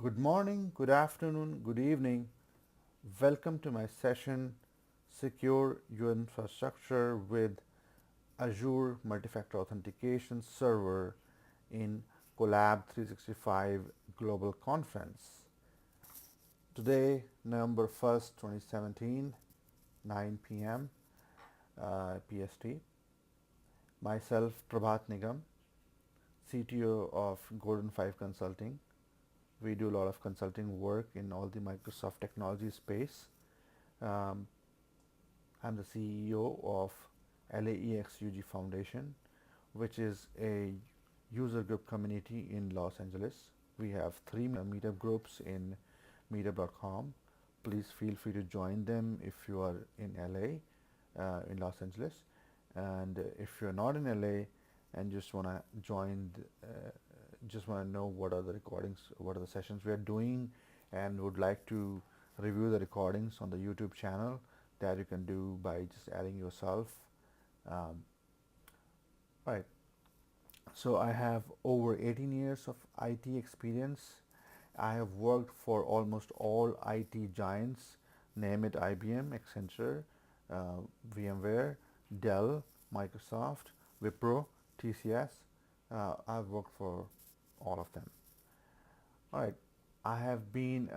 Good morning, good afternoon, good evening. Welcome to my session Secure Your Infrastructure with Azure Multi-Factor Authentication Server in Collab365 Global Conference. Today, November 1st, 2017, 9 p.m. PST. Myself, Prabhat Nigam, CTO of Golden 5 Consulting. We do a lot of consulting work in all the Microsoft technology space. Um, I'm the CEO of LAEXUG Foundation, which is a user group community in Los Angeles. We have three meetup groups in meetup.com. Please feel free to join them if you are in LA, in Los Angeles. And if you're not in LA and just want to join, just want to know what are the recordings, what are the sessions we are doing, and would like to review the recordings on the YouTube channel, that you can do by just adding yourself. Um, right. So I have over 18 years of IT experience. I have worked for almost all IT giants, name it IBM, Accenture, uh, VMware, Dell, Microsoft, Wipro, TCS. I've worked for all of them. All right. I have been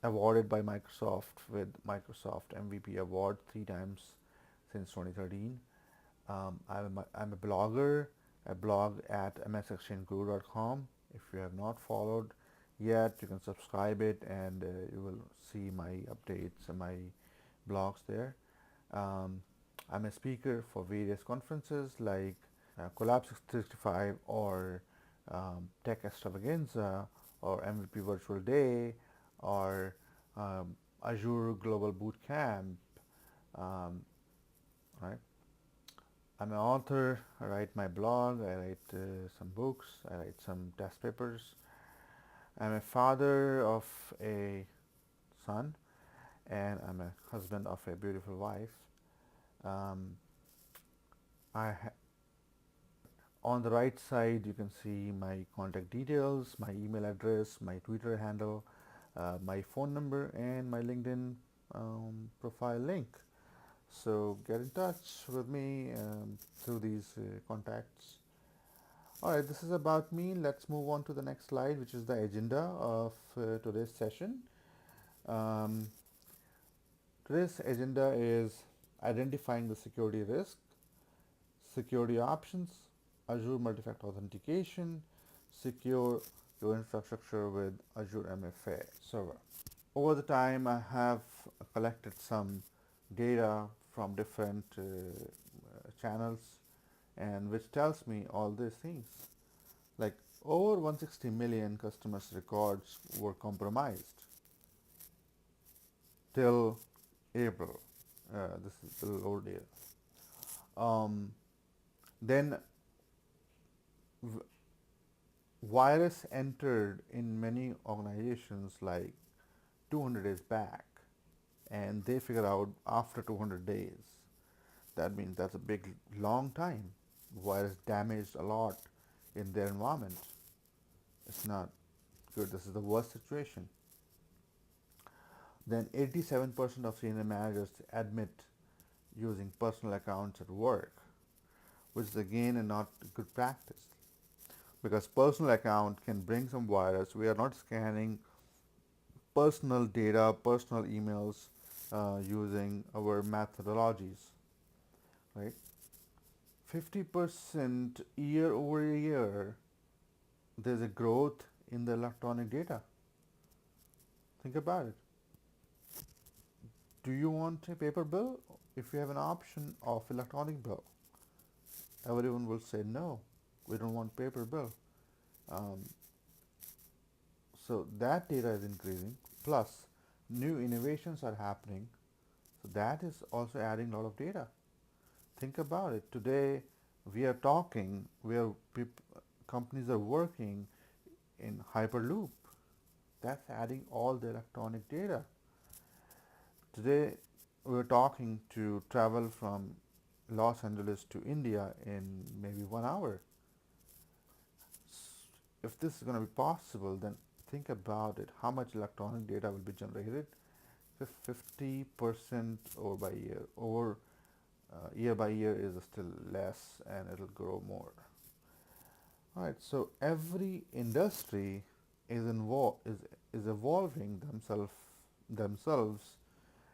awarded by Microsoft with Microsoft MVP award 3 times since 2013. I'm a blogger. I blog at msexchangeGuru.com. If you have not followed yet, you can subscribe it, and you will see my updates and my blogs there. Um, I'm a speaker for various conferences like Collab365 or Tech Extravaganza or MVP Virtual Day or Azure Global Bootcamp. Um, right. I'm an author. I write my blog. I write some books. I write some test papers. I'm a father of a son, and I'm a husband of a beautiful wife. Um, on the right side, you can see my contact details, my email address, my Twitter handle, my phone number, and my LinkedIn profile link. So get in touch with me through these contacts. All right, this is about me. Let's move on to the next slide, which is the agenda of today's session. Um, Today's agenda is identifying the security risk, security options, Azure multi-factor authentication, secure your infrastructure with Azure MFA Server. Over the time, I have collected some data from different channels, and which tells me all these things. Like over 160 million customers' records were compromised till April. This is a little old data. Um, then virus entered in many organizations like 200 days back, and they figure out after 200 days. That means that's a big, long time. Virus damaged a lot in their environment. It's not good. This is the worst situation. Then 87% of senior managers admit using personal accounts at work, which is again a not good practice because personal account can bring some virus. We are not scanning personal data, personal emails using our methodologies, right? 50% year over year, there's a growth in the electronic data. Think about it. Do you want a paper bill? If you have an option of electronic bill, everyone will say no, we don't want paper bill. Um, so that data is increasing. Plus, new innovations are happening. So that is also adding a lot of data. Think about it. Today, we are talking, companies are working in Hyperloop. That's adding all the electronic data. Today, we're talking to travel from Los Angeles to India in maybe 1 hour. If this is going to be possible, then think about it, how much electronic data will be generated. 50% over by year, over year by year is still less, and it'll grow more. All right, so every industry is evolving themselves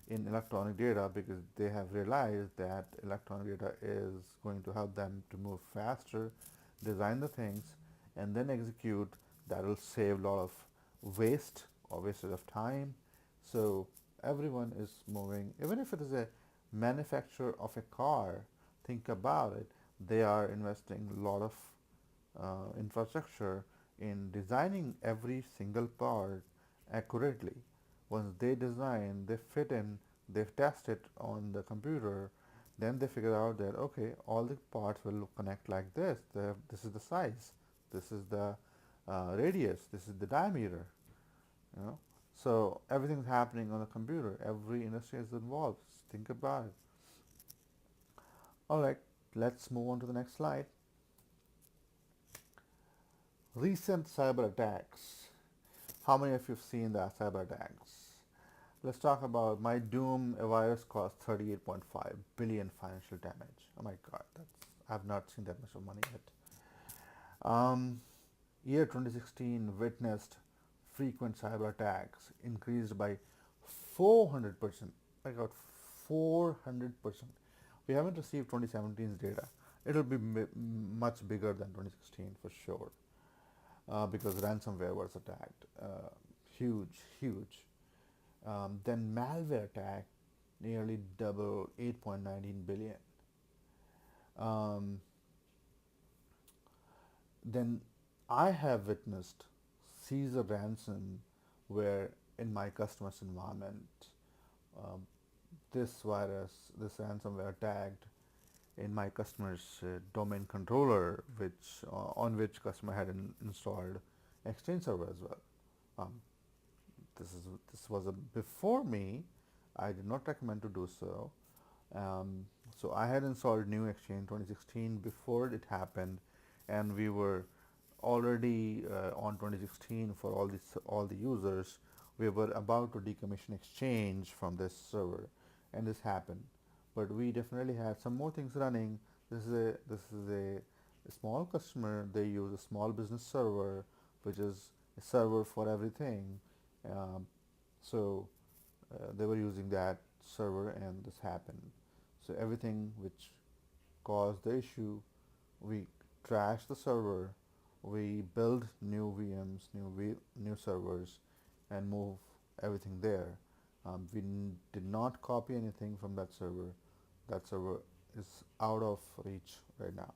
in electronic data because they have realized that electronic data is going to help them to move faster, design the things, and then execute. That will save a lot of waste or wastage of time. So everyone is moving, even if it is a manufacturer of a car, think about it, they are investing a lot of infrastructure in designing every single part accurately. Once they design, they fit in, they test it on the computer, then they figure out that okay, all the parts will connect like this. This is the size, this is the radius, this is the diameter. You know, so everything's happening on the computer. Every industry is involved. Think about it. All right, let's move on to the next slide. Recent cyber attacks. How many of you have seen the cyber attacks? Let's talk about my Doom. A virus caused 38.5 billion financial damage. Oh my God, I've not seen that much of money yet. Um, Year 2016 witnessed frequent cyber attacks increased by 400%. I got 400%. We haven't received 2017's data. It'll be much bigger than 2016 for sure, because ransomware was attacked. Huge, huge. Then malware attack, nearly double, 8.19 billion. Um, then I have witnessed Caesar ransomware in my customer's environment. Um, this virus, this ransomware attacked in my customer's domain controller, which on which customer had installed Exchange Server as well. Um, this was before me. I did not recommend to do so. So I had installed new Exchange 2016 before it happened, and we were already on 2016 for all the users. We were about to decommission Exchange from this server, and this happened. But we definitely had some more things running. This is a small customer. They use a small business server, which is a server for everything. Um, so they were using that server, and this happened. So everything which caused the issue, we trashed the server, we build new VMs, new servers, and move everything there. We did not copy anything from that server. That server is out of reach right now.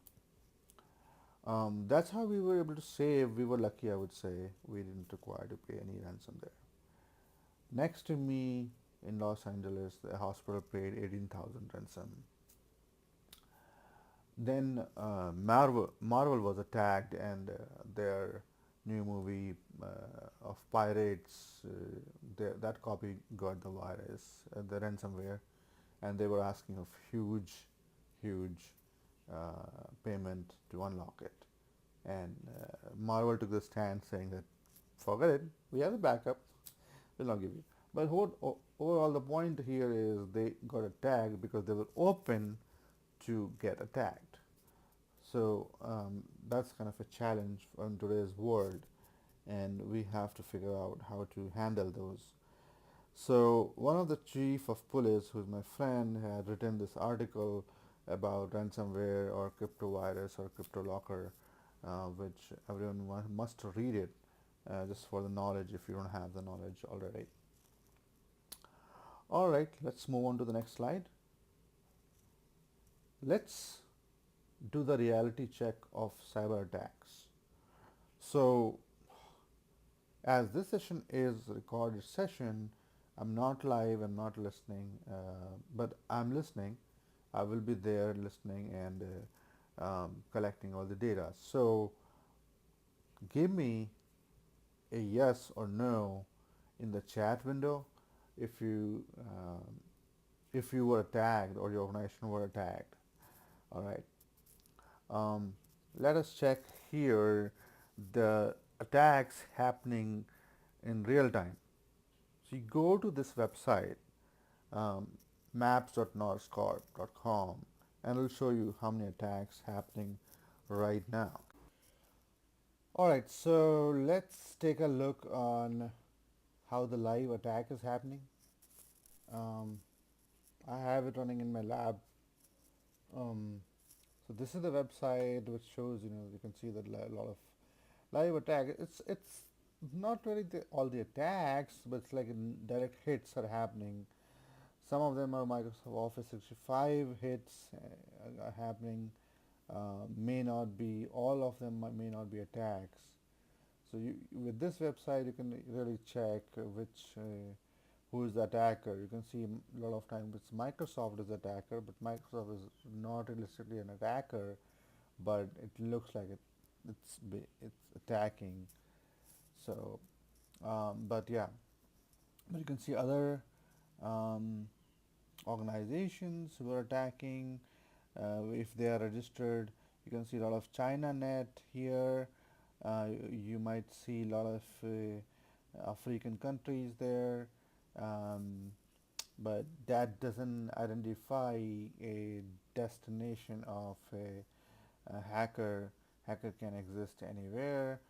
That's how we were able to save. We were lucky, I would say. We didn't require to pay any ransom there. Next to me in Los Angeles, the hospital paid 18,000 ransom. Then Marvel was attacked, and their new movie of pirates, that copy got the virus, the ransomware, and they were asking of huge payment to unlock it. And Marvel took the stand saying that forget it, we have a backup, we'll not give you. But overall, the point here is they got attacked because they were open to get attacked. So that's kind of a challenge in today's world, and we have to figure out how to handle those. So one of the chief of police, who's my friend, had written this article about ransomware or crypto virus or crypto locker, which everyone must read it, just for the knowledge if you don't have the knowledge already. All right, let's move on to the next slide. Let's do the reality check of cyber attacks. So as this session is a recorded session, I'm not live, I'm not listening, but I'm listening. I will be there listening and collecting all the data. So give me a yes or no in the chat window if you were attacked or your organization were attacked. All right. Let us check here the attacks happening in real time. So you go to this website, um, maps.northcorp.com, and it'll show you how many attacks happening right now. All right, so let's take a look on how the live attack is happening. Um, I have it running in my lab. Um, so this is the website which shows, you can see that a lot of live attack. It's not really all the attacks, but it's like direct hits are happening. Some of them are Microsoft Office 65 hits are happening. May not be all of them. May not be attacks. So with this website, you can really check which who is the attacker. You can see a lot of times it's Microsoft is the attacker, but Microsoft is not realistically an attacker, but it looks like it's attacking. So, but yeah, but you can see other um, organizations who are attacking. If they are registered, you can see a lot of ChinaNet here. You might see a lot of African countries there, um, but that doesn't identify a destination of a hacker. Hacker can exist anywhere.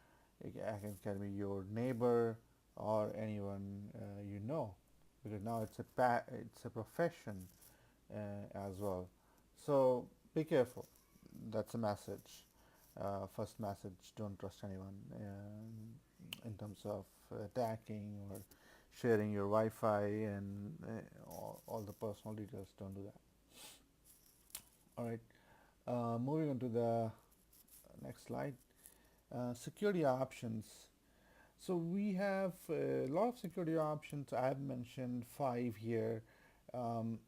Hacker can be your neighbor or anyone because now it's a profession as well. So be careful. That's a message. First message: don't trust anyone in terms of attacking or sharing your Wi-Fi and all the personal details. Don't do that. All right. Moving on to the next slide. Security options. So we have a lot of security options. I have mentioned 5 here. Um,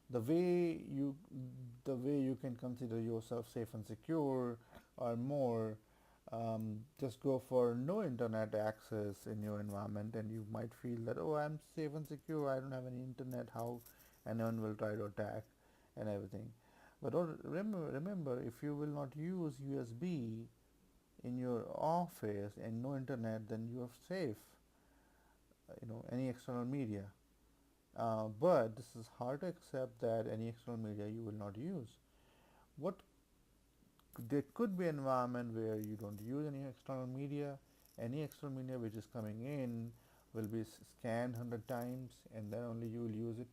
the way you the way you can consider yourself safe and secure or more, just go for no internet access in your environment, and you might feel that, oh, I'm safe and secure, I don't have any internet, how anyone will try to attack and everything. But remember, if you will not use USB in your office and no internet, then you are safe. Any external media. But this is hard to accept that any external media you will not use. What There could be an environment where you don't use any external media. Any external media which is coming in will be scanned 100 times, and then only you will use it.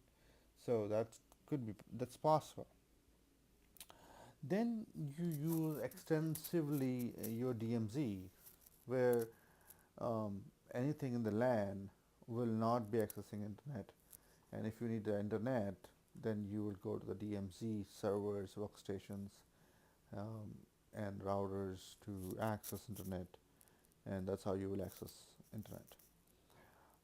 So that's possible. Then you use extensively your DMZ, where um, anything in the LAN will not be accessing internet. And if you need the internet, then you will go to the DMZ servers, workstations, um, and routers to access internet, and that's how you will access internet.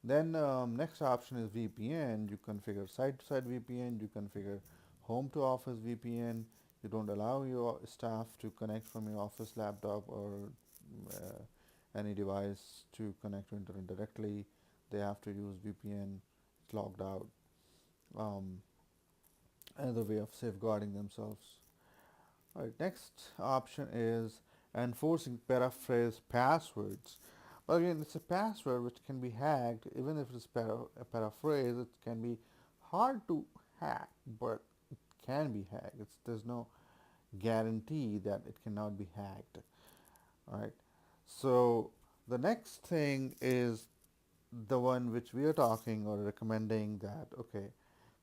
Then next option is VPN. You configure site-to-site VPN. You configure home-to-office VPN. You don't allow your staff to connect from your office laptop or any device to connect to internet directly. They have to use VPN. It's logged out. Um, Another way of safeguarding themselves. All right, next option is enforcing paraphrase passwords. Well, again, it's a password which can be hacked. Even if it's a paraphrase, it can be hard to hack, but it can be hacked. There's no guarantee that it cannot be hacked. All right. So the next thing is the one which we are talking or recommending, that okay,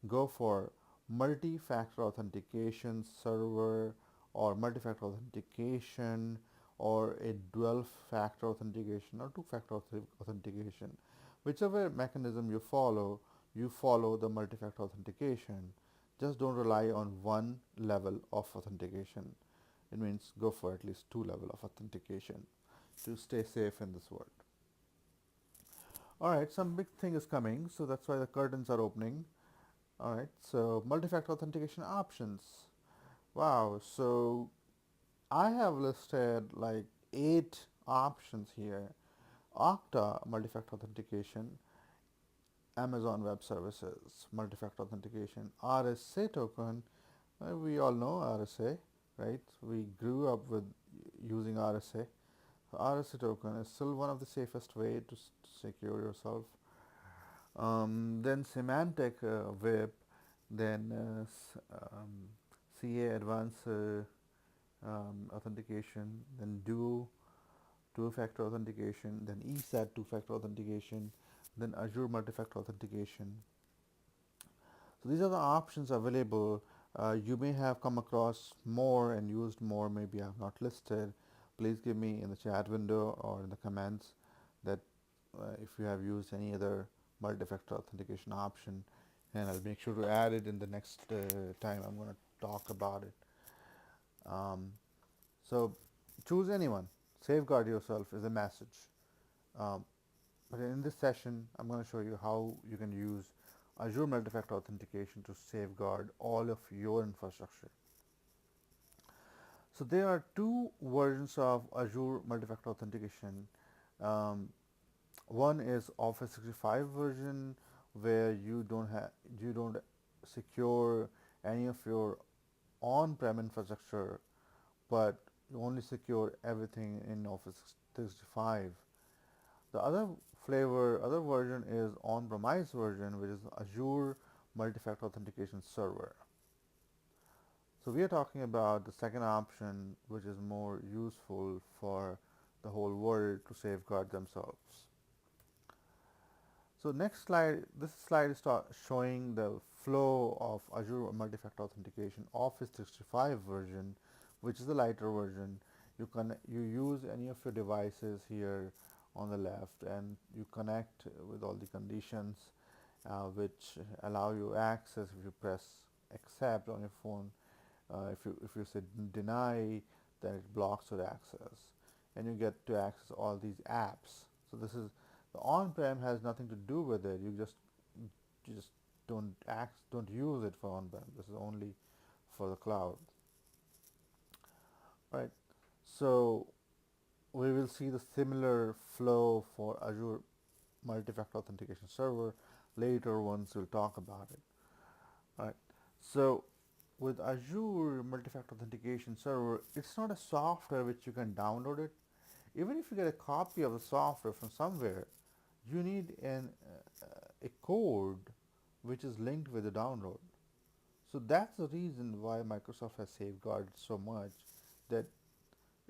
go for multi-factor authentication server or multi-factor authentication or a dual factor authentication or two-factor authentication. Whichever mechanism you follow the multi-factor authentication. Just don't rely on one level of authentication. It means go for at least two level of authentication to stay safe in this world. All right, some big thing is coming, so that's why the curtains are opening. All right, so multi-factor authentication options. Wow, so I have listed like 8 options here. Okta multi-factor authentication, Amazon Web Services multi-factor authentication, RSA token. We all know RSA, right? We grew up with using RSA. So RSA token is still one of the safest way to secure yourself. Then Symantec WIP, then CA Advanced Authentication, then Duo two-factor authentication, then ESAT two-factor authentication, then Azure multi-factor authentication. So these are the options available. You may have come across more and used more, maybe I have not listed. Please give me in the chat window or in the comments that if you have used any other multi-factor authentication option, and I'll make sure to add it in the next time I'm going to talk about it. So choose anyone. Safeguard yourself is a message. Um, but in this session, I'm going to show you how you can use Azure multi-factor authentication to safeguard all of your infrastructure. So there are two versions of Azure multi-factor authentication. Um, One is Office 365 version, where you don't secure any of your on-prem infrastructure, but you only secure everything in Office 365. The other version is on-premise version, which is Azure Multi-Factor Authentication Server. So we are talking about the second option, which is more useful for the whole world to safeguard themselves. So next slide, this slide is showing the flow of Azure Multi-Factor Authentication Office 365 version, which is the lighter version. You use any of your devices here on the left, and you connect with all the conditions which allow you access. If you press accept on your phone, if you say deny, then it blocks your access, and you get to access all these apps. So this is the on-prem has nothing to do with it. You just don't use it for on-prem. This is only for the cloud, right? So we will see the similar flow for Azure Multi-Factor Authentication Server later once we'll talk about it. All right. So with Azure Multi-Factor Authentication Server, it's not a software which you can download it. Even if you get a copy of the software from somewhere, you need a code which is linked with the download. So that's the reason why Microsoft has safeguarded so much that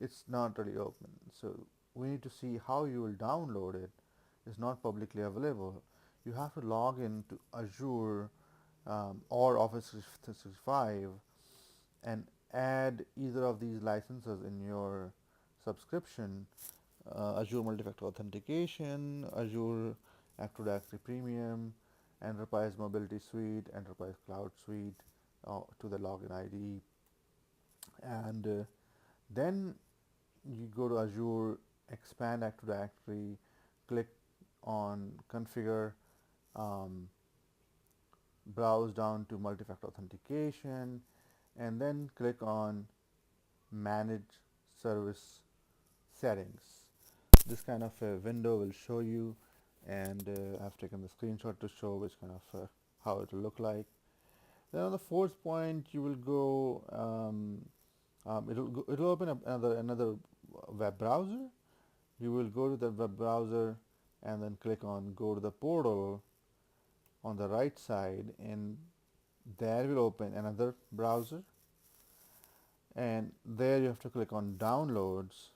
it's not really open. So we need to see how you will download it. It's not publicly available. You have to log into Azure or Office 365 and add either of these licenses in your subscription. Azure Multi-Factor Authentication, Azure Active Directory Premium, Enterprise Mobility Suite, Enterprise Cloud Suite to the login ID, and then you go to Azure, expand Active Directory, click on Configure, um, browse down to Multi-Factor Authentication, and then click on Manage Service Settings. This kind of a window will show you, and I've taken the screenshot to show which kind of how it will look like. Then on the fourth point, you will go. It'll open up another web browser. You will go to the web browser and then click on go to the portal on the right side, and there will open another browser, and there you have to click on downloads.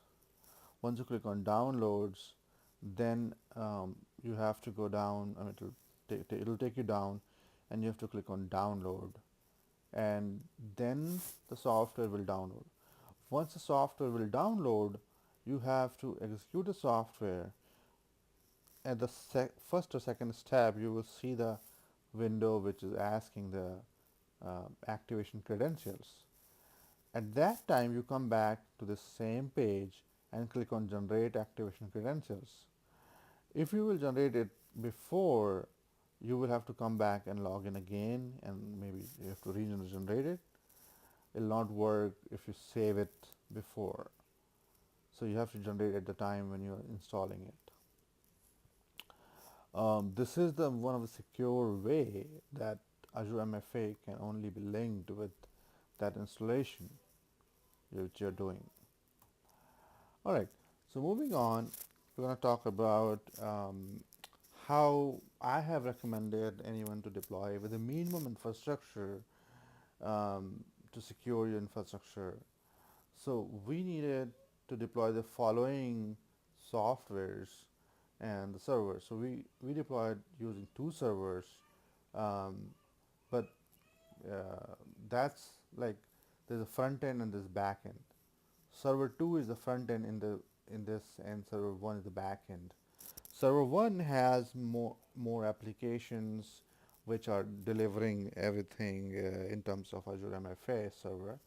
Once you click on downloads, then you have to go down. I mean, it'll take you down, and you have to click on download, and then the software will download. Once the software will download, you have to execute the software. At the first or second step, you will see the window which is asking the activation credentials. At that time, you come back to the same page and click on generate activation credentials. If you will generate it before, you will have to come back and log in again, and maybe you have to regenerate it. It will not work if you save it before. So you have to generate at the time when you're installing it. This is the one of the secure way that Azure MFA can only be linked with that installation which you're doing. All right. So moving on, we're going to talk about how I have recommended anyone to deploy with a minimum infrastructure to secure your infrastructure. So we needed to deploy the following softwares and the servers. So we deployed using two servers, um, but uh, that's like there's a front end and there's back end. Server 2 is the front end in this, and server 1 is the back end. Server 1 has more applications which are delivering everything in terms of Azure MFA server.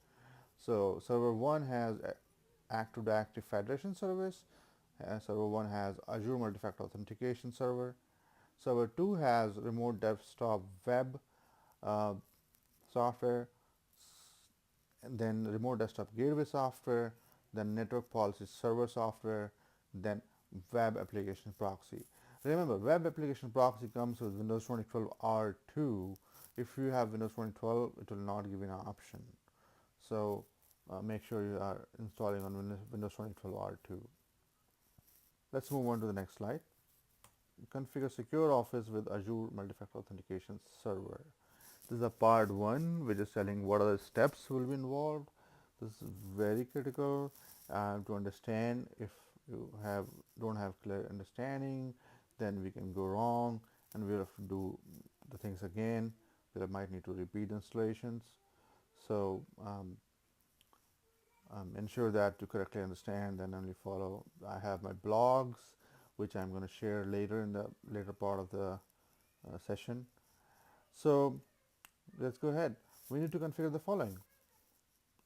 So server 1 has active to active federation service. Server 1 has Azure multi-factor authentication server. Server 2 has remote desktop web uh, software, and then remote desktop gateway software, then network policy server software, then web application proxy. Remember, web application proxy comes with Windows 2012 R2. If you have Windows 2012, it will not give you an option. So make sure you are installing on Windows 2012 R2. Let's move on to the next slide. Configure secure office with Azure multi-factor authentication server. This is a part one, which is telling what are the steps will be involved. This is very critical to understand. If you don't have clear understanding, then we can go wrong, and we'll have to do the things again. We might need to repeat installations. So ensure that you correctly understand and only follow. I have my blogs, which I'm going to share later in the later part of the session. So let's go ahead. We need to configure the following: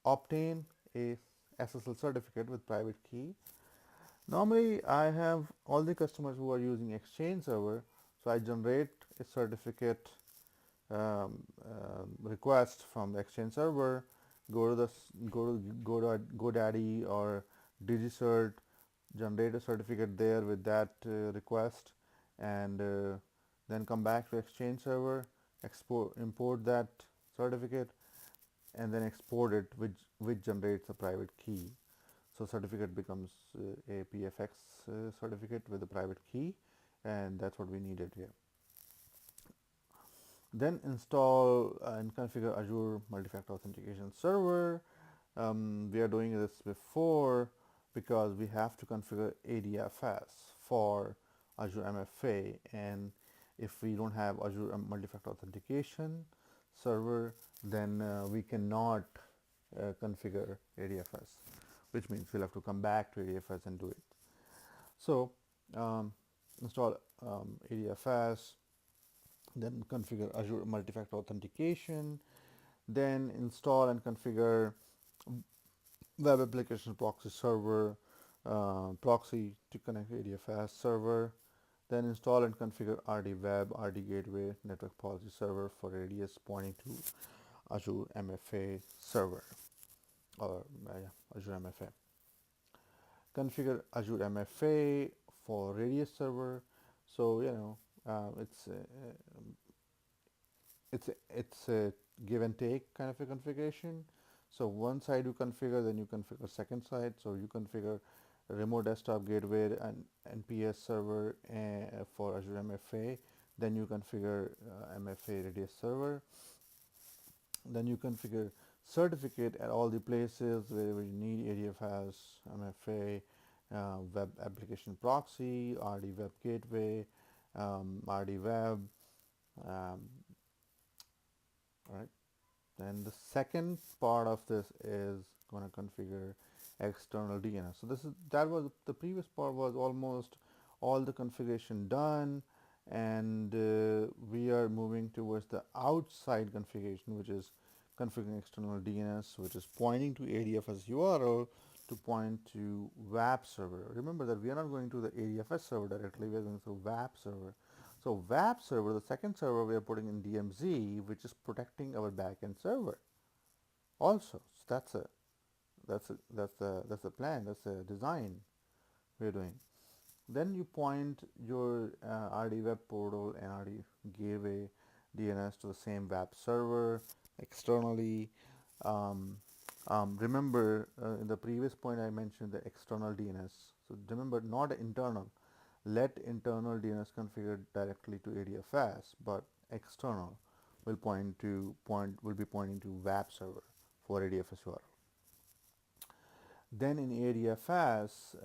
obtain a SSL certificate with private key. Normally, I have all the customers who are using Exchange Server, so I generate a certificate request from the Exchange Server. Go to the go to GoDaddy or DigiCert, generate a certificate there with that request, and then come back to Exchange Server, import that certificate, and then export it, which generates a private key. So certificate becomes a PFX certificate with a private key, and that's what we needed here. Then install and configure Azure multi-factor authentication server. We are doing this before because we have to configure ADFS for Azure MFA, and if we don't have Azure multi-factor authentication server, then we cannot configure ADFS, which means we'll have to come back to ADFS and do it. So install ADFS, then configure Azure multi-factor authentication, then install and configure web application proxy server proxy to connect ADFS server, then install and configure RD web, RD gateway, network policy server for radius pointing to Azure MFA server or Azure MFA. Configure Azure MFA for radius server. So it's a give and take kind of a configuration. So one side you configure, then you configure second side. So you configure remote desktop gateway and NPS server for Azure MFA. Then you configure MFA radius server. Then you configure certificate at all the places wherever you need ADFS, MFA, web application proxy, RD web gateway, RD web. All right. Then the second part of this is going to configure external DNS. So that was the previous part was almost all the configuration done, and we are moving towards the outside configuration, which is configuring external DNS, which is pointing to ADFS URL to point to WAP server. Remember that we are not going to the ADFS server directly, we are going to WAP server. So WAP server, the second server we are putting in DMZ, which is protecting our backend server. Also, so that's the plan, that's the design we're doing. Then you point your RD web portal and RD gateway DNS to the same web server externally. Remember in the previous point I mentioned the external DNS. So remember, not internal. Let internal DNS configured directly to ADFS, but external will be pointing to web server for ADFS URL. Then in ADFS,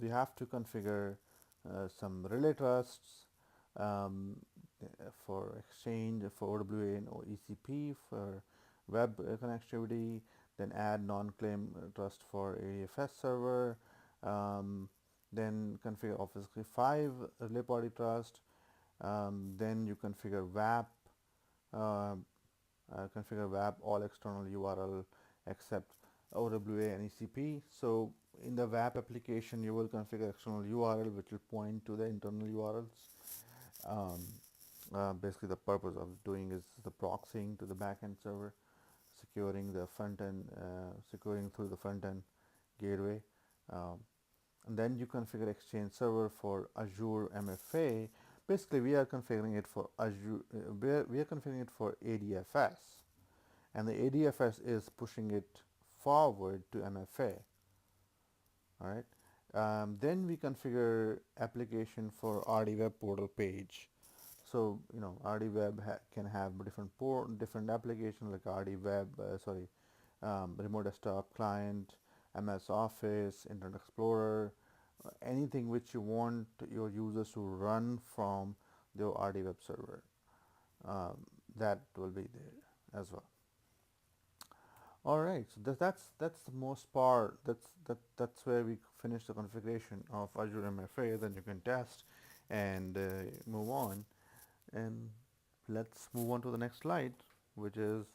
we have to configure some relay trusts um, for Exchange, for OWA and ECP for web connectivity. Then add non-claim trust for ADFS server. Um, then configure Office 365 relay party trust. Then you configure WAP, uh, configure WAP all external URL except OWA and ECP. So in the WAP application, you will configure external URL which will point to the internal URLs. Um, Basically, the purpose of doing is the proxying to the backend server, securing the front end, securing through the front end gateway. Um, and then you configure Exchange server for Azure MFA. Basically, we are configuring it for Azure. We are configuring it for ADFS, and the ADFS is pushing it forward to MFA. All right. Then we configure application for RD web portal page. So RD web can have different applications like RD web, remote desktop client, MS Office, Internet Explorer, anything which you want your users to run from the RD web server. That will be there as well. All right, so that's the most part. That's where we finish the configuration of Azure MFA. Then you can test and move on. And let's move on to the next slide, which is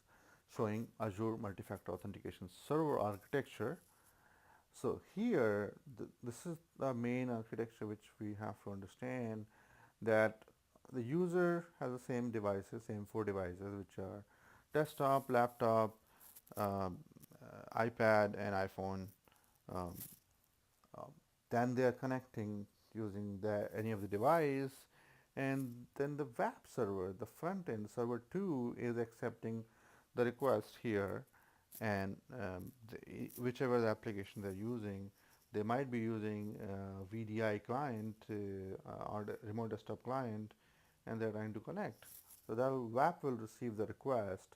showing Azure Multi-Factor Authentication Server architecture. So here, this is the main architecture which we have to understand, that the user has the same devices, same four devices, which are desktop, laptop, um, iPad, and iPhone. Um, uh, then they are connecting using any of the device, and then the web server, the front end server 2 is accepting the request here, and whichever the application they're using, they might be using VDI client or the remote desktop client, and they're trying to connect. So the web will receive the request.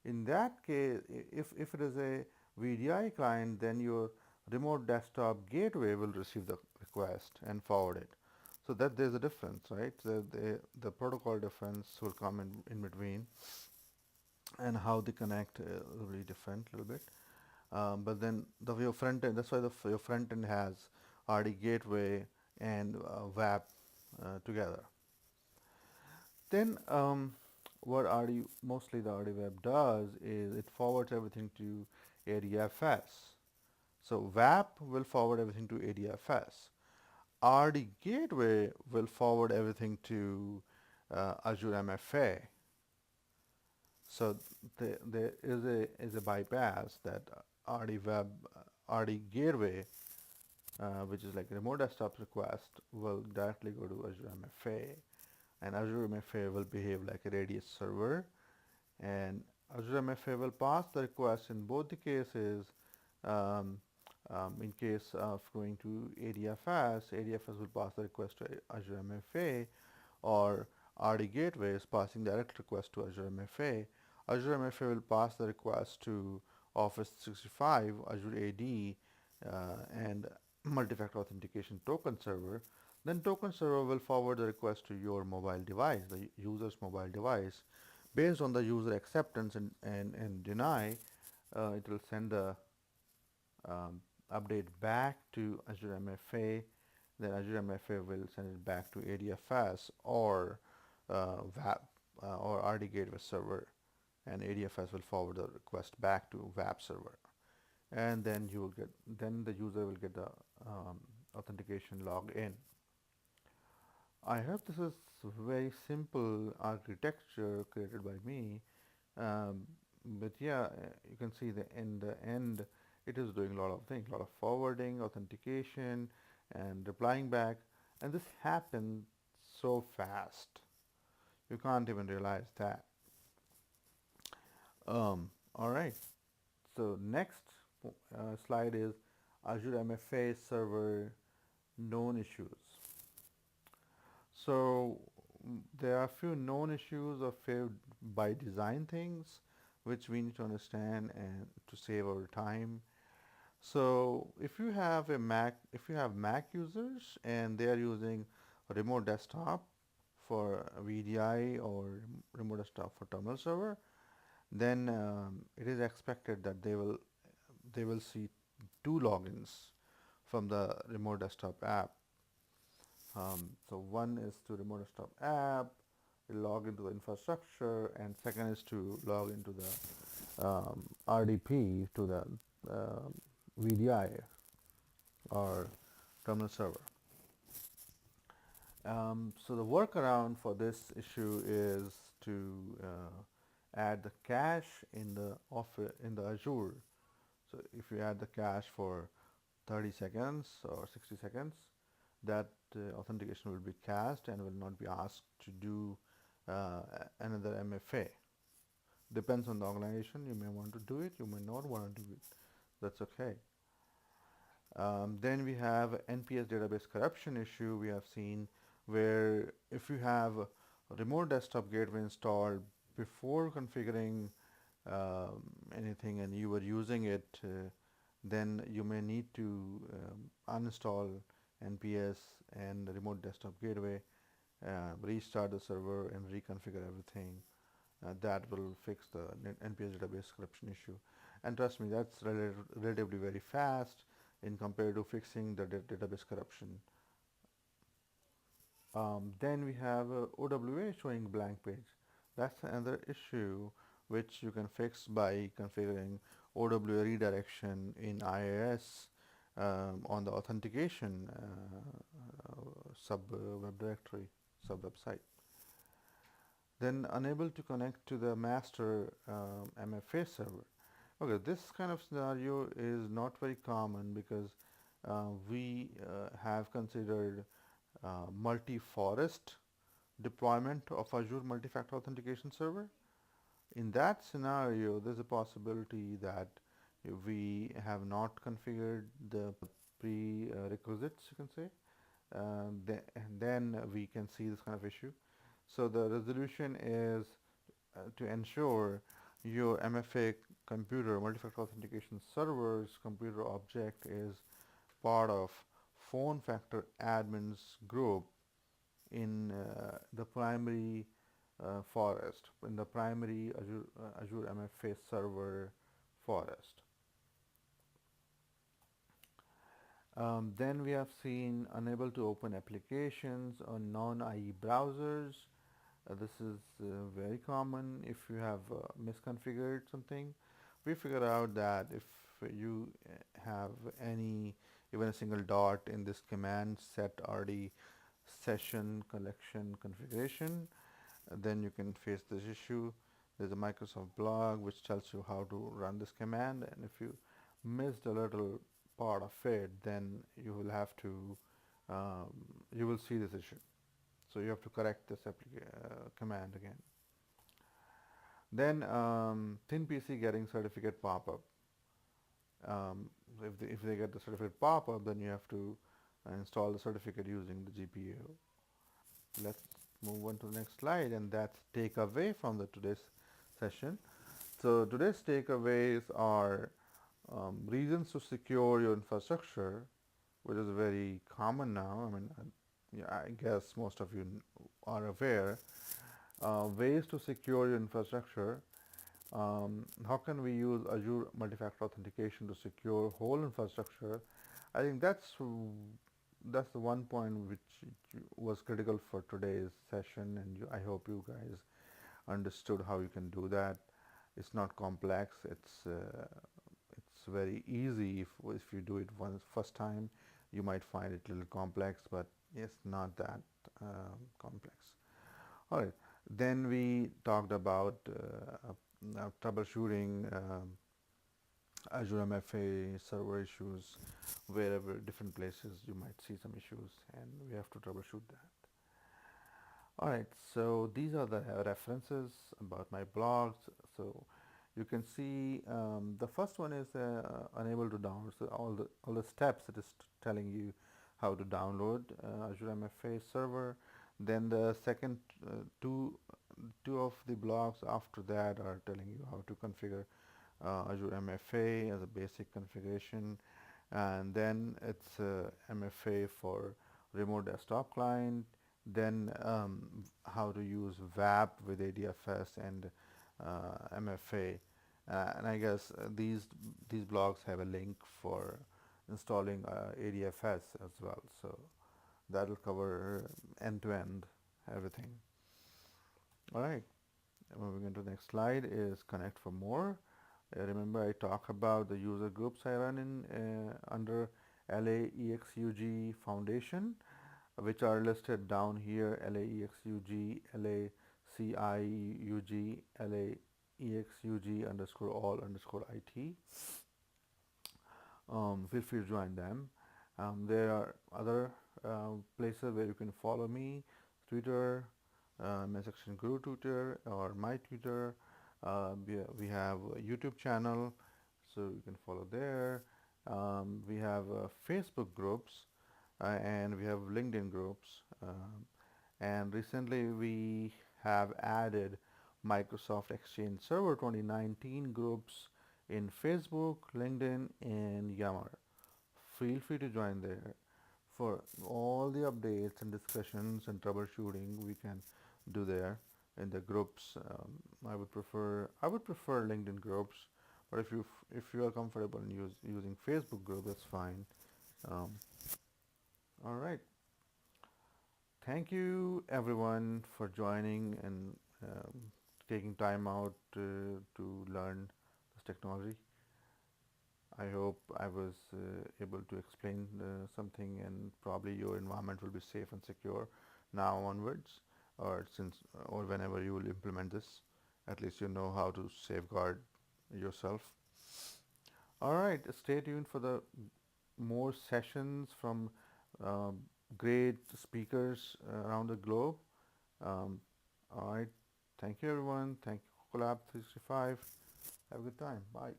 In that case, if it is a VDI client, then your remote desktop gateway will receive the request and forward it. So that there's a difference, right? The protocol difference will come in between, and how they connect will be different a little bit. But then your front end, that's why your front end has RD gateway and WAP together. Then what mostly the RD web does is it forwards everything to ADFS. So WAP will forward everything to ADFS. RD gateway will forward everything to Azure MFA. So there is a bypass that RD gateway, which is like remote desktop request, will directly go to Azure MFA, and Azure MFA will behave like a radius server, and Azure MFA will pass the request in both the cases. Um, in case of going to ADFS will pass the request to Azure MFA, or RD gateway is passing direct request to Azure MFA. Azure MFA will pass the request to Office 365, Azure AD, and multi-factor authentication token server. Then token server will forward the request to your mobile device, the user's mobile device. Based on the user acceptance and deny, it will send the um, update back to Azure MFA. Then Azure MFA will send it back to ADFS or WAP or RD Gateway server, and ADFS will forward the request back to WAP server, and then the user will get the authentication log in. I hope this is very simple architecture created by me, um, but yeah, you can see in the end it is doing a lot of things, a lot of forwarding, authentication, and replying back, and this happens so fast you can't even realize that. All right, so next slide is Azure MFA Server known issues. So there are a few known issues or few by design things which we need to understand and to save our time. So if you have Mac users and they are using a remote desktop for VDI or remote desktop for terminal server, then it is expected that they will see two logins from the remote desktop app. So one is to remote desktop app, log into the infrastructure, and second is to log into the RDP to the VDI or terminal server. So the workaround for this issue is to add the cache in the Azure. So if you add the cache for 30 seconds or 60 seconds, that authentication will be cached and will not be asked to do another MFA. Depends on the organization. You may want to do it, you may not want to do it. That's okay. Then we have NPS database corruption issue we have seen, where if you have a remote desktop gateway installed before configuring anything and you were using it, then you may need to uninstall NPS and the remote desktop gateway, restart the server and reconfigure everything. That will fix the NPS database corruption issue. And trust me, that's relatively very fast in compared to fixing the database corruption. Then we have OWA showing blank page. That's another issue which you can fix by configuring OWA redirection in IIS on the authentication sub web directory, sub website. Then unable to connect to the master MFA server. Okay, this kind of scenario is not very common because we have considered multi-forest deployment of Azure multi-factor authentication server. In that scenario, there's a possibility that we have not configured the prerequisites, you can say, and then we can see this kind of issue. So the resolution is to ensure your MFA computer multi-factor authentication server's computer object is part of phone factor admins group in the primary forest, in the primary Azure MFA server forest. Then we have seen unable to open applications on non-IE browsers. This is very common if you have misconfigured something. We figure out that if you have any, even a single dot in this command set RD session collection configuration, then you can face this issue. There's a Microsoft blog which tells you how to run this command, and if you missed a little part of it, then you will have to you will see this issue. So you have to correct this command again. Then thin PC getting certificate pop-up. If they get the certificate pop-up, then you have to install the certificate using the GPU. Let's move on to the next slide, and that's takeaway from the today's session. So today's takeaways are reasons to secure your infrastructure, which is very common now. I mean, yeah, I guess most of you are aware. Ways to secure your infrastructure. How can we use Azure multi-factor authentication to secure whole infrastructure? I think that's the one point which was critical for today's session, and I hope you guys understood how you can do that. It's not complex. It's very easy. If you do it first time, you might find it a little complex, but it's not that complex. All right. Then we talked about troubleshooting Azure MFA server issues, wherever different places you might see some issues, and we have to troubleshoot that. All right, so these are the references about my blogs. So you can see the first one is unable to download. So all the steps it is telling you how to download Azure MFA Server. Then the second two of the blocks after that are telling you how to configure Azure MFA as a basic configuration, and then it's MFA for remote desktop client, then how to use WAP with ADFS and MFA. And I guess these blogs have a link for installing ADFS as well. So that'll cover end to end everything. All right. Moving into the next slide is connect for more. Remember I talk about the user groups I run in under LAEXUG Foundation, which are listed down here: LAEXUG, LACIUG, LAEXUG underscore all underscore IT. Feel free to join them. There are other places where you can follow me: Twitter, my section Guru Twitter or my Twitter. We have a YouTube channel, so you can follow there. We have Facebook groups, and we have LinkedIn groups. And recently we have added Microsoft Exchange Server 2019 groups in Facebook, LinkedIn, and Yammer. Feel free to join there for all the updates and discussions and troubleshooting we can do there in the groups. I would prefer LinkedIn groups, but if you are comfortable in using Facebook group, that's fine. Um, all right. Thank you everyone for joining and taking time out to learn this technology. I hope I was able to explain something, and probably your environment will be safe and secure now onwards, or whenever you will implement this. At least you know how to safeguard yourself. All right, stay tuned for the more sessions from um, great speakers around the globe. Um, all right, thank you everyone. Thank you Collab365. Have a good time. Bye.